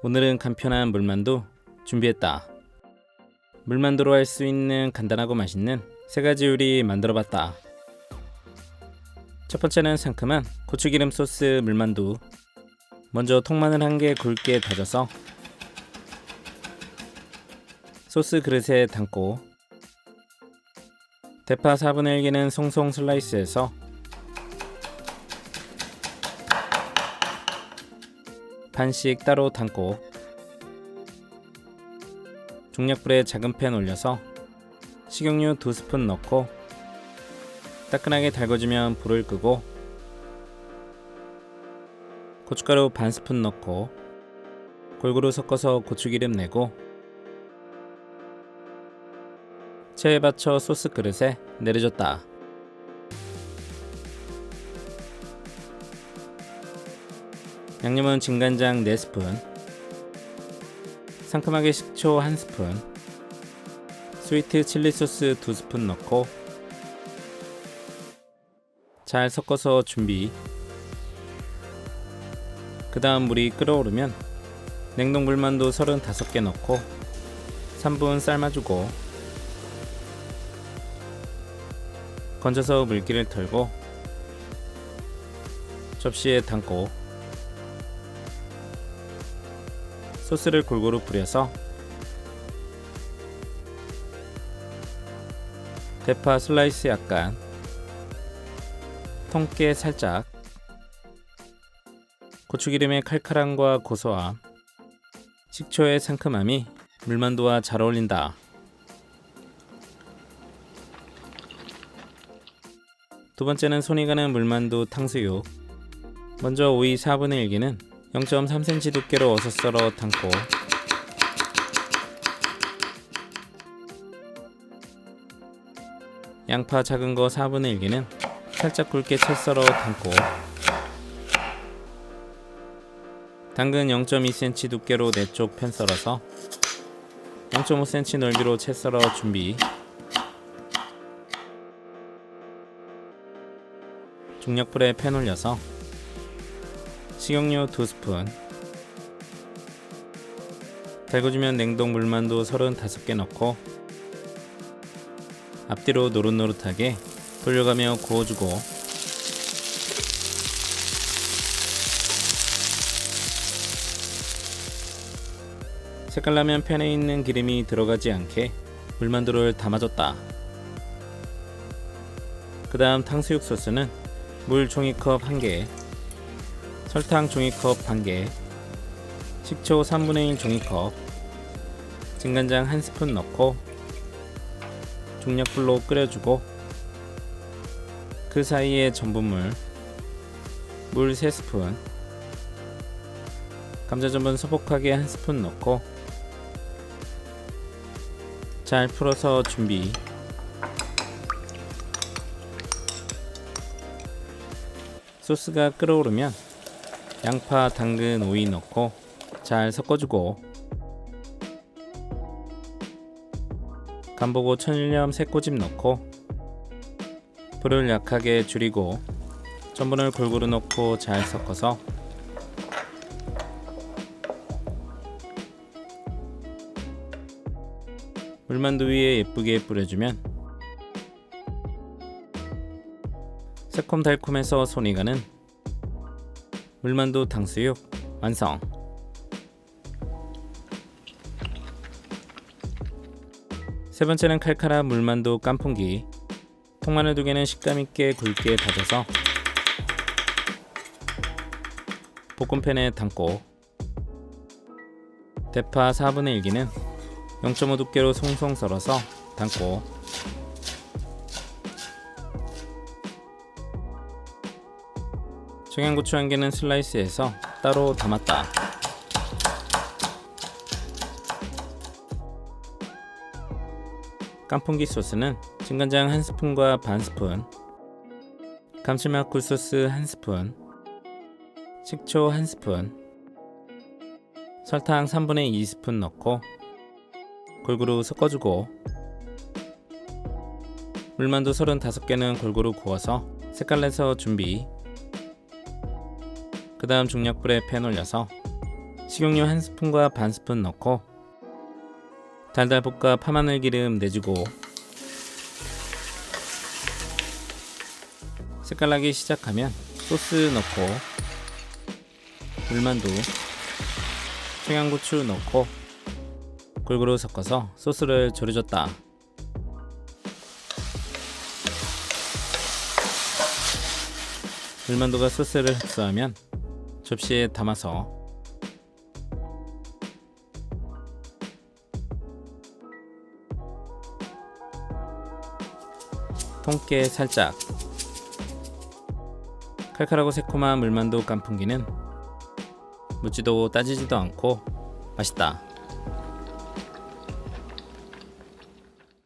오늘은 간편한 물만두 준비했다. 물만두로 할 수 있는 간단하고 맛있는 세 가지 요리 만들어봤다. 첫 번째는 상큼한 고추기름 소스 물만두. 먼저 통마늘 1개 굵게 다져서 소스 그릇에 담고 대파 4분의 1개는 송송 슬라이스해서 반씩 따로 담고 중약불에 작은 팬 올려서 식용유 2스푼 넣고 따끈하게 달궈지면 불을 끄고 고춧가루 반 스푼 넣고 골고루 섞어서 고추기름 내고 체에 받쳐 소스 그릇에 내려줬다. 양념은 진간장 4스푼, 상큼하게 식초 1스푼, 스위트 칠리 소스 2스푼 넣고 잘 섞어서 준비. 그 다음 물이 끓어오르면 냉동 물만두 35개 넣고 3분 삶아주고 건져서 물기를 털고 접시에 담고 소스를 골고루 뿌려서 대파 슬라이스 약간, 통깨 살짝, 고추기름의 칼칼함과 고소함, 식초의 상큼함이 물만두와 잘 어울린다. 두 번째는 손이 가는 물만두 탕수육. 먼저 오이 4분의 1개는 0.3cm 두께로 어서 썰어 담고 양파 작은 거 4분의 1개는 살짝 굵게 채 썰어 담고 당근 0.2cm 두께로 4쪽 편 썰어서 0.5cm 넓이로 채 썰어 준비. 중약불에 팬 올려서 식용유 2스푼, 달궈지면 냉동 물만두 35개 넣고 앞뒤로 노릇노릇하게 돌려가며 구워주고 색깔나면 팬에 있는 기름이 들어가지 않게 물만두를 담아줬다. 그 다음 탕수육 소스는 물 종이컵 1개, 설탕 종이컵 1개, 식초 3분의 1 종이컵, 진간장 1스푼 넣고 중약불로 끓여주고 그 사이에 전분물, 물 3스푼, 감자전분 소복하게 1스푼 넣고 잘 풀어서 준비. 소스가 끓어오르면 양파, 당근, 오이 넣고 잘 섞어주고 간보고 천일염 3꼬집 넣고 불을 약하게 줄이고 전분을 골고루 넣고 잘 섞어서 물만두 위에 예쁘게 뿌려주면 새콤달콤해서 손이 가는 물만두 탕수육 완성. 세 번째는 칼칼한 물만두 깐풍기. 통마늘 2개는 식감있게 굵게 다져서 볶음팬에 담고 대파 4분의 1개는 0.5 두께로 송송 썰어서 담고 청양고추 1개는 슬라이스해서 따로 담았다. 깐풍기 소스는 진간장 1스푼과 반 스푼, 감칠맛 굴소스 1스푼, 식초 1스푼, 설탕 3분의 2스푼 넣고 골고루 섞어주고 물만두 35개는 골고루 구워서 색깔 내서 준비. 그 다음 중약불에 팬 올려서 식용유 1스푼과 반 스푼 넣고 달달 볶아 파마늘 기름 내주고 색깔 나기 시작하면 소스 넣고 물만두, 청양고추 넣고 골고루 섞어서 소스를 졸여줬다. 물만두가 소스를 흡수하면 접시에 담아서 통깨 살짝, 칼칼하고 새콤한 물만두 깐풍기는 묻지도 따지지도 않고 맛있다.